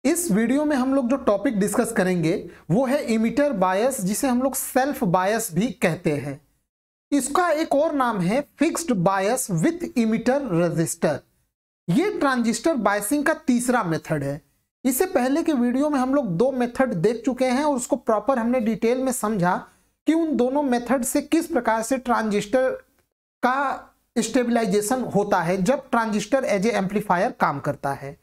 इस वीडियो में हम लोग जो टॉपिक डिस्कस करेंगे वो है इमिटर बायस, जिसे हम लोग सेल्फ बायस भी कहते हैं। इसका एक और नाम है fixed bias with emitter register. ये ट्रांजिस्टर बायसिंग का तीसरा मेथड है। इससे पहले के वीडियो में हम लोग दो मेथड देख चुके हैं और उसको प्रॉपर हमने डिटेल में समझा कि उन दोनों मेथड से किस प्रकार से ट्रांजिस्टर का स्टेबलाइजेशन होता है जब ट्रांजिस्टर एज ए एम्पलीफायर काम करता है।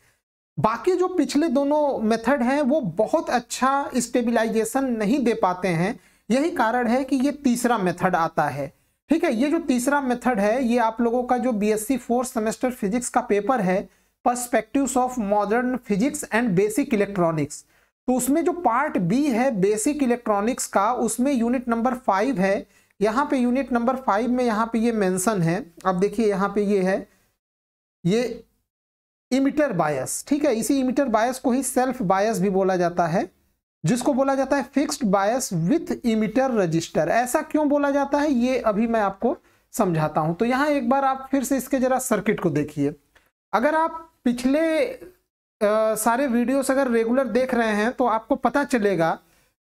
बाकी जो पिछले दोनों मेथड हैं वो बहुत अच्छा स्टेबलाइजेशन नहीं दे पाते हैं, यही कारण है कि ये तीसरा मेथड आता है। ठीक है, ये जो तीसरा मेथड है ये आप लोगों का जो बीएससी 4th सेमेस्टर फिजिक्स का पेपर है, perspectives of modern physics and basic electronics, तो उसमें जो पार्ट बी है बेसिक इलेक्ट्रॉनिक्स का, उसमें यूनिट नंबर 5 है। यहाँ पे यूनिट नंबर 5 में यहाँ पे ये मेंशन है, अब देखिए यहाँ पे ये है, ये इमिटर बायस। ठीक है, इसी इमिटर बायस को ही सेल्फ बायस भी बोला जाता है, जिसको बोला जाता है fixed bias with emitter register. ऐसा क्यों बोला जाता है ये अभी मैं आपको समझाता हूं। तो यहाँ एक बार आप फिर से इसके जरा सर्किट को देखिए। अगर आप पिछले सारे वीडियोस अगर रेगुलर देख रहे हैं तो आपको पता चलेगा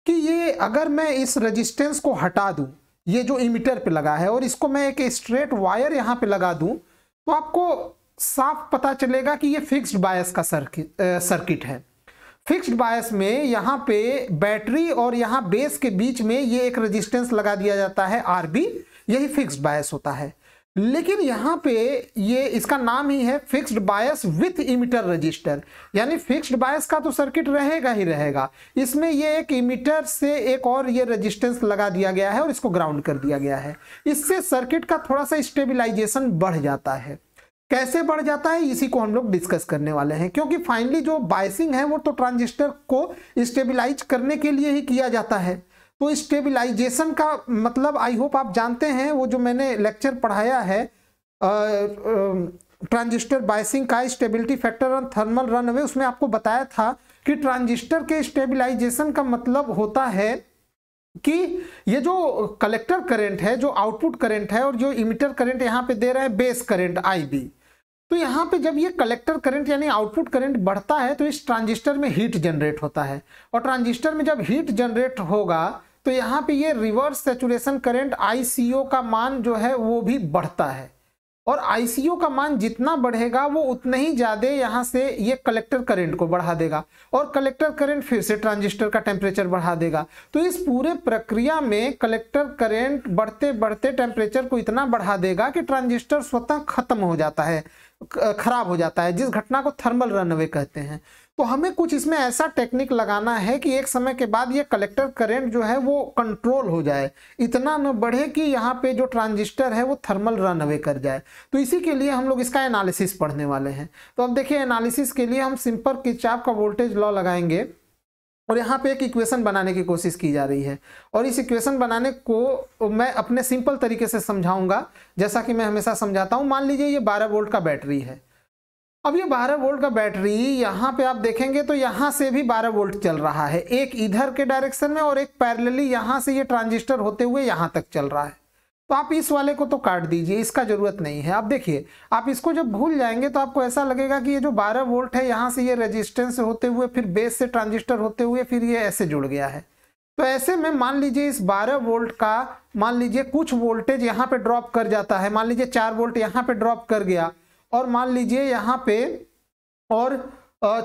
कि ये अगर मैं इस रेजिस्टेंस को हटा दूं, ये जो इमिटर पे लगा है, और इसको मैं एक स्ट्रेट वायर यहाँ पे लगा दूं, तो आपको साफ पता चलेगा कि ये फिक्स्ड बायस का सर्किट है। फिक्स्ड बायस में यहाँ पे बैटरी और यहाँ बेस के बीच में ये एक रेजिस्टेंस लगा दिया जाता है आरबी, यही फिक्स्ड बायस होता है। लेकिन यहाँ पे ये इसका नाम ही है fixed bias with emitter register, यानी फिक्स्ड बायस का तो सर्किट रहेगा ही रहेगा, इसमें ये एक इमिटर से एक और ये रेजिस्टेंस लगा दिया गया है और इसको ग्राउंड कर दिया गया है। इससे सर्किट का थोड़ा सा स्टेबिलाईजेशन बढ़ जाता है। कैसे बढ़ जाता है इसी को हम लोग डिस्कस करने वाले हैं, क्योंकि फाइनली जो बायसिंग है वो तो ट्रांजिस्टर को स्टेबिलाईज करने के लिए ही किया जाता है। तो स्टेबिलाईजेशन का मतलब आई होप आप जानते हैं, वो जो मैंने लेक्चर पढ़ाया है ट्रांजिस्टर बायसिंग का स्टेबिलिटी फैक्टर और थर्मल रनअवे, उसमें आपको बताया था कि ट्रांजिस्टर के स्टेबिलाईजेशन का मतलब होता है कि ये जो कलेक्टर करंट है, जो आउटपुट करंट है, और जो इमिटर करंट यहाँ पे दे रहा है बेस करंट IB, तो यहाँ पे जब ये कलेक्टर करंट यानी आउटपुट करंट बढ़ता है तो इस ट्रांजिस्टर में हीट जनरेट होता है, और ट्रांजिस्टर में जब हीट जनरेट होगा तो यहाँ पे ये रिवर्स सैचुरेशन करंट ICO का मान जो है वो भी बढ़ता है, और ICO का मान जितना बढ़ेगा वो उतना ही ज़्यादा यहाँ से ये कलेक्टर करंट को बढ़ा देगा, और कलेक्टर करंट फिर से ट्रांजिस्टर का टेम्परेचर बढ़ा देगा। तो इस पूरे प्रक्रिया में कलेक्टर करंट बढ़ते बढ़ते टेम्परेचर को इतना बढ़ा देगा कि ट्रांजिस्टर स्वतः खत्म हो जाता है, खराब हो जाता है, जिस घटना को थर्मल रनअवे कहते हैं। तो हमें कुछ इसमें ऐसा टेक्निक लगाना है कि एक समय के बाद ये कलेक्टर करंट जो है वो कंट्रोल हो जाए, इतना न बढ़े कि यहाँ पे जो ट्रांजिस्टर है वो थर्मल रनअवे कर जाए। तो इसी के लिए हम लोग इसका एनालिसिस पढ़ने वाले हैं। तो अब देखिए, एनालिसिस के लिए हम सिंपल किरचॉफ का वोल्टेज लॉ लगाएंगे, और यहाँ पे एक इक्वेशन बनाने की कोशिश की जा रही है, और इस इक्वेशन बनाने को मैं अपने सिंपल तरीके से समझाऊंगा, जैसा कि मैं हमेशा समझाता हूँ। मान लीजिए ये 12 वोल्ट का बैटरी है। अब ये 12 वोल्ट का बैटरी यहाँ पे आप देखेंगे तो यहाँ से भी 12 वोल्ट चल रहा है, एक इधर के डायरेक्शन में और एक पैरेलली यहाँ से ये ट्रांजिस्टर होते हुए यहाँ तक चल रहा है। तो आप इस वाले को तो काट दीजिए, इसका जरूरत नहीं है। अब देखिए, आप इसको जब भूल जाएंगे तो आपको ऐसा लगेगा कि ये जो 12 वोल्ट है यहाँ से ये रेजिस्टेंस होते हुए फिर बेस से ट्रांजिस्टर होते हुए फिर ये ऐसे जुड़ गया है। तो ऐसे में मान लीजिए इस 12 वोल्ट का मान लीजिए कुछ वोल्टेज यहाँ पे ड्रॉप कर जाता है, मान लीजिए 4 वोल्ट यहाँ पे ड्रॉप कर गया, और मान लीजिए यहाँ पे और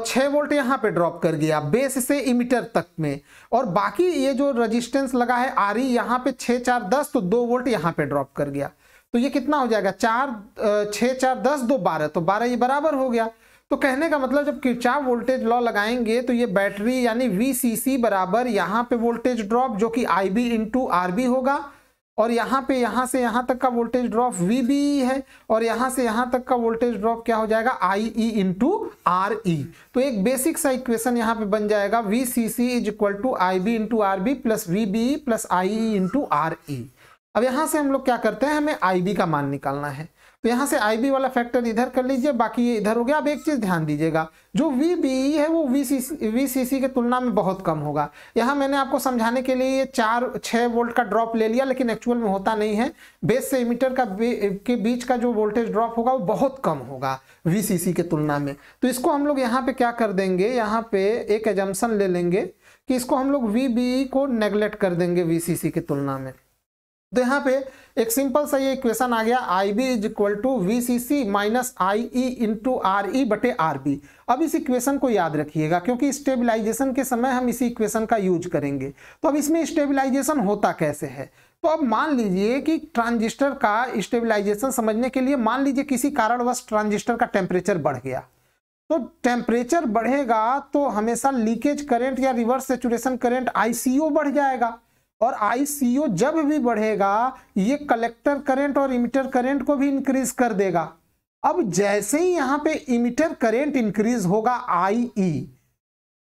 6 वोल्ट यहाँ पे ड्रॉप कर गया बेस से इमिटर तक में, और बाकी ये जो रेजिस्टेंस लगा है RE यहाँ पे 6 4 10, तो 2 वोल्ट यहाँ पे ड्रॉप कर गया। तो ये कितना हो जाएगा, 6 4 10 2 12, तो 12 ये बराबर हो गया। तो कहने का मतलब जब किरचॉफ वोल्टेज लॉ लगाएंगे तो ये बैटरी यानी VCC बराबर यहाँ पे वोल्टेज ड्रॉप जो कि IB इंटू RB होगा, और यहाँ पे यहाँ से यहाँ तक का वोल्टेज ड्रॉप VB है, और यहाँ से यहाँ तक का वोल्टेज ड्रॉप क्या हो जाएगा IE इंटू RE। तो एक बेसिक सा इक्वेशन यहाँ पे बन जाएगा VCC is equal to IB into RB plus VBE plus IE into RE। अब यहाँ से हम लोग क्या करते हैं, हमें IB का मान निकालना है। तो यहाँ से IB वाला फैक्टर इधर कर लीजिए, बाकी ये इधर हो गया। अब एक चीज ध्यान दीजिएगा, जो VBE है वो VCC के तुलना में बहुत कम होगा। यहाँ मैंने आपको समझाने के लिए 4-6 वोल्ट का ड्रॉप ले लिया, लेकिन एक्चुअल में होता नहीं है। बेस से इमीटर के बीच का जो वोल्टेज ड्रॉप होगा वो बहुत कम होगा VCC के तुलना में। तो इसको हम लोग यहाँ पे क्या कर देंगे, यहाँ पे एक एजम्पशन ले लेंगे कि इसको हम लोग VBE को नेग्लेक्ट कर देंगे VCC की तुलना में। तो यहाँ पे एक सिंपल सा ये इक्वेशन आ गया, IB is equal to VCC minus IE into RE बटे RB। अब इस इक्वेशन को याद रखिएगा, क्योंकि स्टेबलाइजेशन के समय हम इसी इक्वेशन का यूज करेंगे। तो अब इसमें स्टेबलाइजेशन होता कैसे है, तो अब मान लीजिए कि ट्रांजिस्टर का स्टेबलाइजेशन समझने के लिए मान लीजिए किसी कारणवश ट्रांजिस्टर का टेम्परेचर बढ़ गया। तो टेम्परेचर बढ़ेगा तो हमेशा लीकेज करंट या रिवर्स सैचुरेशन करंट ICO बढ़ जाएगा, और ICO जब भी बढ़ेगा ये कलेक्टर करंट और इमिटर करंट को भी इंक्रीज कर देगा। अब जैसे ही यहां पे इमिटर करंट इंक्रीज होगा IE,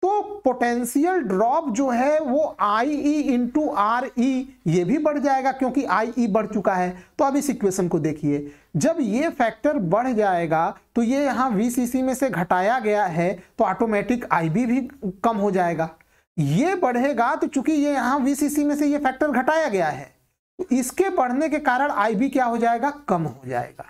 तो पोटेंशियल ड्रॉप जो है वो IE इंटू RE ये भी बढ़ जाएगा, क्योंकि IE बढ़ चुका है। तो अब इस इक्वेशन को देखिए, जब ये फैक्टर बढ़ जाएगा तो ये यहाँ VCC में से घटाया गया है तो ऑटोमेटिक IB भी कम हो जाएगा। ये बढ़ेगा तो चूंकि ये यहाँ VCC में से ये फैक्टर घटाया गया है, तो इसके बढ़ने के कारण IB क्या हो जाएगा, कम हो जाएगा।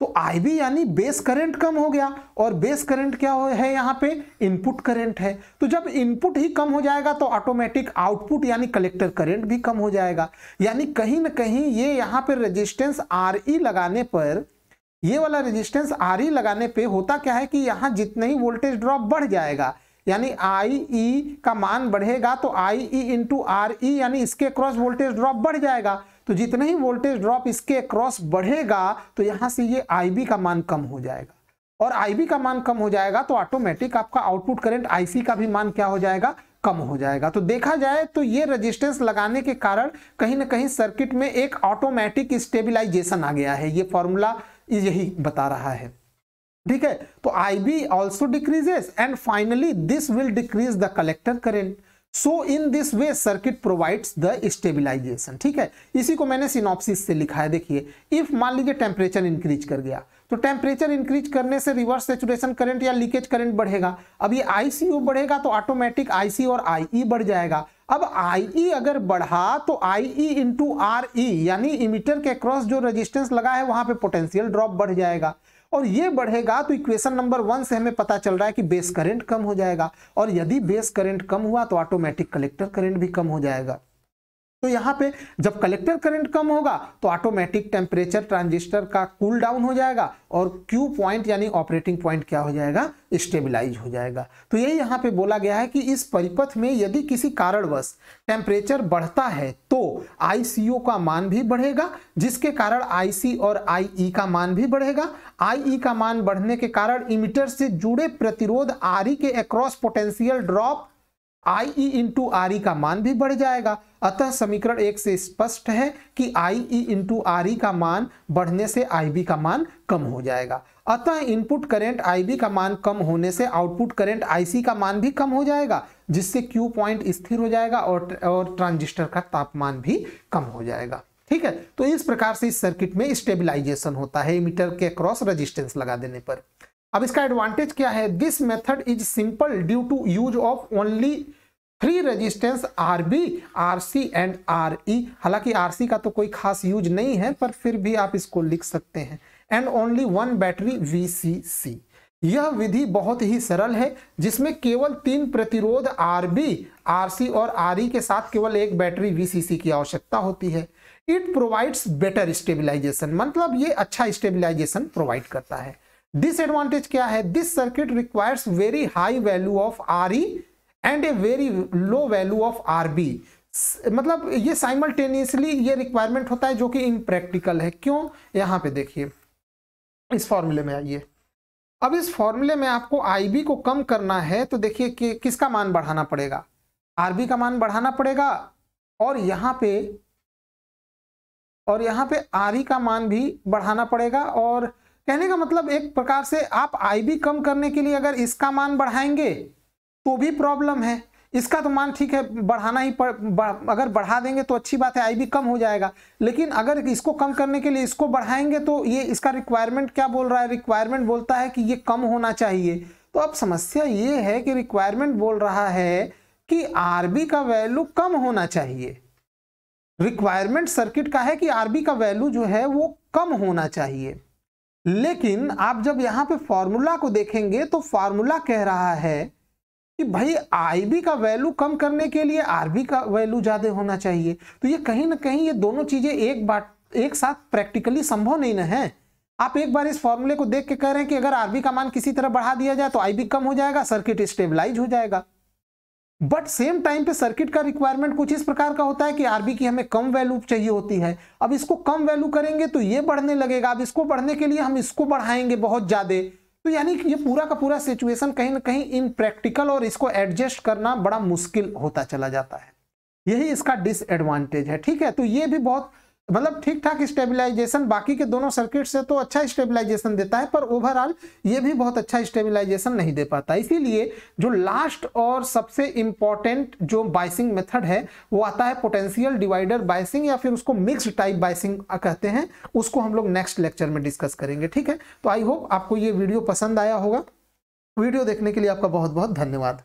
तो IB यानी बेस करंट कम हो गया, और बेस करंट क्या है यहाँ पे, इनपुट करंट है। तो जब इनपुट ही कम हो जाएगा तो ऑटोमेटिक आउटपुट यानी कलेक्टर करंट भी कम हो जाएगा। यानी कहीं ना कहीं ये यहाँ पे रेजिस्टेंस RE लगाने पर, ये वाला रेजिस्टेंस RE लगाने पे होता क्या है कि यहाँ जितने ही वोल्टेज ड्रॉप बढ़ जाएगा, यानी IE का मान बढ़ेगा तो IE इंटू RE यानी इसके क्रॉस वोल्टेज ड्रॉप बढ़ जाएगा। तो जितने ही वोल्टेज ड्रॉप इसके क्रॉस बढ़ेगा तो यहां से ये IB का मान कम हो जाएगा, और IB का मान कम हो जाएगा तो ऑटोमेटिक आपका आउटपुट करंट IC का भी मान क्या हो जाएगा, कम हो जाएगा। तो देखा जाए तो ये रेजिस्टेंस लगाने के कारण कहीं ना कहीं सर्किट में एक ऑटोमेटिक स्टेबिलाईजेशन आ गया है। ये फॉर्मूला यही बता रहा है, ठीक है। तो IB also decreases and finally this will decrease the collector current. So in this way circuit provides the stabilization, ठीक है। इसी को मैंने सिनॉप्सिस से लिखा है, देखिए। इफ मान लीजिए टेम्परेचर इंक्रीज कर गया, तो टेम्परेचर इंक्रीज करने से रिवर्स सैचुरेशन करंट या लीकेज करंट बढ़ेगा। अब ये ICO बढ़ेगा तो ऑटोमेटिक IC और IE बढ़ जाएगा। अब IE अगर बढ़ा तो IE इंटू RE यानी इमीटर के क्रॉस जो रेजिस्टेंस लगा है वहां पे पोटेंशियल ड्रॉप बढ़ जाएगा, और ये बढ़ेगा तो इक्वेशन नंबर 1 से हमें पता चल रहा है कि बेस करंट कम हो जाएगा, और यदि बेस करंट कम हुआ तो ऑटोमेटिक कलेक्टर करंट भी कम हो जाएगा। तो यहाँ पे जब कलेक्टर करंट कम होगा तो ऑटोमेटिक टेम्परेचर ट्रांजिस्टर का कूल डाउन हो जाएगा, और Q पॉइंट यानी ऑपरेटिंग पॉइंट क्या हो जाएगा, स्टेबलाइज हो जाएगा। तो यही यहाँ पे बोला गया है कि इस परिपथ में यदि किसी कारणवश टेम्परेचर बढ़ता है तो ICO का मान भी बढ़ेगा, जिसके कारण IC और IE का मान भी बढ़ेगा। IE का मान बढ़ने के कारण इमीटर से जुड़े प्रतिरोध RE के across potential drop IE into RE का मान भी बढ़ जाएगा। अतः समीकरण 1 से स्पष्ट है कि IE इंटू RE का मान बढ़ने से IB का मान कम हो जाएगा। अतः इनपुट करंट IB का मान कम होने से आउटपुट करंट IC का मान भी कम हो जाएगा, जिससे Q पॉइंट स्थिर हो जाएगा और ट्रांजिस्टर का तापमान भी कम हो जाएगा, ठीक है। तो इस प्रकार से इस सर्किट में स्टेबलाइजेशन होता है इमीटर के क्रॉस रेजिस्टेंस लगा देने पर। अब इसका एडवांटेज क्या है, this method is simple due to use of only 3 resistance RB, RC and RE। हालांकि RC का तो कोई खास यूज नहीं है, पर फिर भी आप इसको लिख सकते हैं। And only 1 battery VCC। यह विधि बहुत ही सरल है, जिसमें केवल 3 प्रतिरोध RB, RC और RE के साथ केवल एक बैटरी VCC की आवश्यकता होती है। इट प्रोवाइड्स बेटर स्टेबिलाईजेशन, मतलब ये अच्छा स्टेबिलाईजेशन प्रोवाइड करता है। डिसएडवांटेज क्या है, this circuit requires very high value of RE and a very low value of RB। मतलब ये साइमल्टेनियसली ये रिक्वायरमेंट होता है, जो कि इम्प्रैक्टिकल है। क्यों, यहां पे देखिए, इस फॉर्मूले में आइए। अब इस फॉर्मूले में आपको IB को कम करना है, तो देखिए कि किसका मान बढ़ाना पड़ेगा, RB का मान बढ़ाना पड़ेगा, और यहाँ पे RE का मान भी बढ़ाना पड़ेगा। और कहने का मतलब एक प्रकार से आप IB कम करने के लिए अगर इसका मान बढ़ाएंगे तो भी प्रॉब्लम है, इसका तो मान ठीक है बढ़ाना ही अगर बढ़ा देंगे तो अच्छी बात है, आई बी कम हो जाएगा, लेकिन अगर इसको कम करने के लिए इसको बढ़ाएंगे तो ये इसका रिक्वायरमेंट क्या बोल रहा है, रिक्वायरमेंट बोलता है कि ये कम होना चाहिए। तो अब समस्या ये है कि रिक्वायरमेंट बोल रहा है कि आरबी का वैल्यू कम होना चाहिए, रिक्वायरमेंट सर्किट का है कि आरबी का वैल्यू जो है वो कम होना चाहिए। लेकिन आप जब यहां पे फॉर्मूला को देखेंगे तो फॉर्मूला कह रहा है कि भाई आईबी का वैल्यू कम करने के लिए आरबी का वैल्यू ज्यादा होना चाहिए। तो ये कहीं ना कहीं ये दोनों चीजें एक साथ प्रैक्टिकली संभव नहीं ना है। आप एक बार इस फॉर्मूले को देख के कह रहे हैं कि अगर आरबी का मान किसी तरह बढ़ा दिया जाए तो आईबी कम हो जाएगा, सर्किट स्टेबलाइज हो जाएगा। बट सेम टाइम पे सर्किट का रिक्वायरमेंट कुछ इस प्रकार का होता है कि आरबी की हमें कम वैल्यू चाहिए होती है। अब इसको कम वैल्यू करेंगे तो ये बढ़ने लगेगा, अब इसको बढ़ने के लिए हम इसको बढ़ाएंगे बहुत ज्यादा। तो यानी कि ये पूरा का पूरा सिचुएशन कहीं ना कहीं इनप्रैक्टिकल और इसको एडजस्ट करना बड़ा मुश्किल होता चला जाता है। यही इसका डिसएडवांटेज है। ठीक है, तो ये भी बहुत मतलब ठीक ठाक स्टेबलाइजेशन बाकी के दोनों सर्किट से तो अच्छा स्टेबलाइजेशन देता है, पर ओवरऑल ये भी बहुत अच्छा स्टेबलाइजेशन नहीं दे पाता। इसीलिए जो लास्ट और सबसे इंपॉर्टेंट जो बायसिंग मेथड है वो आता है पोटेंशियल डिवाइडर बायसिंग, या फिर उसको मिक्स्ड टाइप बायसिंग कहते हैं। उसको हम लोग नेक्स्ट लेक्चर में डिस्कस करेंगे। ठीक है, तो आई होप आपको ये वीडियो पसंद आया होगा। वीडियो देखने के लिए आपका बहुत बहुत धन्यवाद।